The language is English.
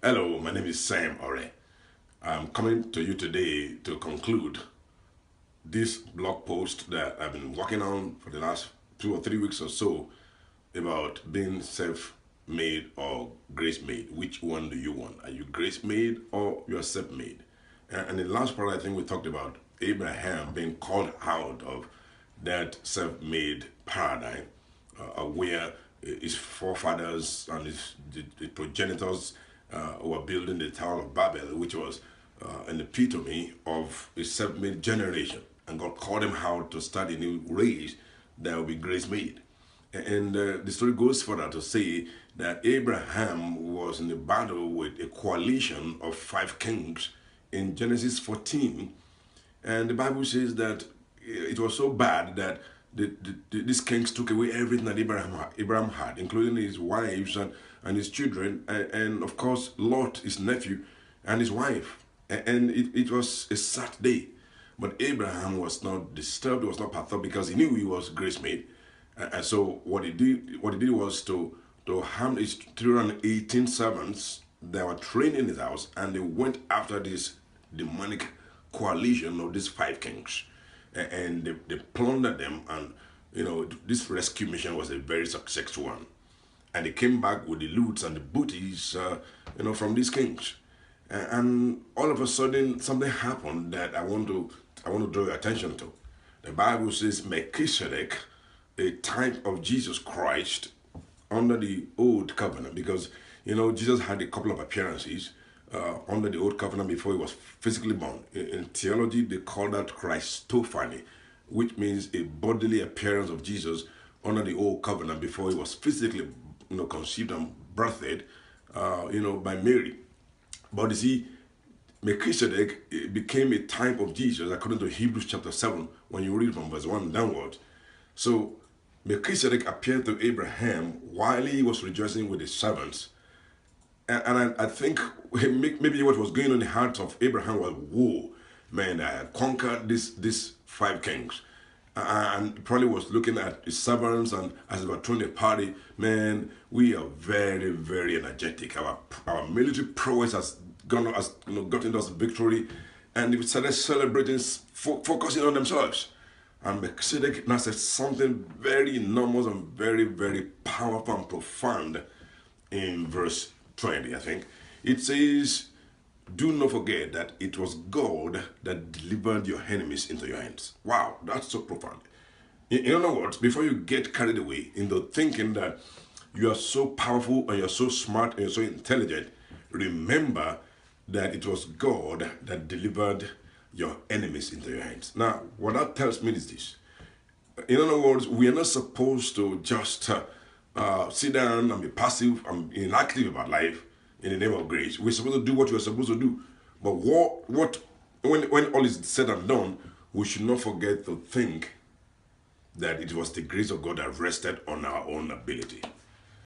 Hello, my name is Sam Ore. I'm coming to you today to conclude this blog post that I've been working on for the last 2 or 3 weeks or so about being self-made or grace-made. Which one do you want? Are you grace-made or you're self-made? And in the last part, I think we talked about Abraham being called out of that self-made paradigm where his forefathers and the progenitors were building the Tower of Babel, which was an epitome of a self-made generation. And God called him out to start a new race that will be grace-made. And the story goes further to say that Abraham was in a battle with a coalition of 5 kings in Genesis 14. And the Bible says that it was so bad that these kings took away everything that Abraham had, including his wives and his children, and of course Lot, his nephew, and his wife. And it was a sad day. But Abraham was not disturbed, was not perturbed, because he knew he was grace made. And so what he did was to harm his 318 servants that were trained in his house, and they went after this demonic coalition of these 5 kings. And they plundered them, and this rescue mission was a very successful one. And they came back with the loots and the booties, from these kings. And all of a sudden, something happened that I want to draw your attention to. The Bible says Melchizedek, a type of Jesus Christ under the old covenant, because Jesus had a couple of appearances under the old covenant before he was physically born. In theology, they call that Christophany, which means a bodily appearance of Jesus under the old covenant before he was physically conceived and birthed by Mary. But you see, Melchizedek became a type of Jesus according to Hebrews chapter 7 when you read from verse 1 downwards. So Melchizedek appeared to Abraham while he was rejoicing with his servants. And I think maybe what was going on in the heart of Abraham was, whoa, man, I conquered these 5 kings. And probably was looking at his servants, and as they were throwing a party, man, we are very, very energetic. Our military prowess has gotten us victory, and they started celebrating, focusing on themselves. And Melchizedek now said something very enormous and very, very powerful and profound in verse 20, I think. It says, do not forget that it was God that delivered your enemies into your hands. Wow, that's so profound. In other words, before you get carried away into thinking that you are so powerful and you're so smart and you're so intelligent, remember that it was God that delivered your enemies into your hands. Now, what that tells me is this. In other words, we are not supposed to just sit down and be passive and inactive about life in the name of grace. We're supposed to do what we're supposed to do. But when all is said and done, we should not forget to think that it was the grace of God that rested on our own ability.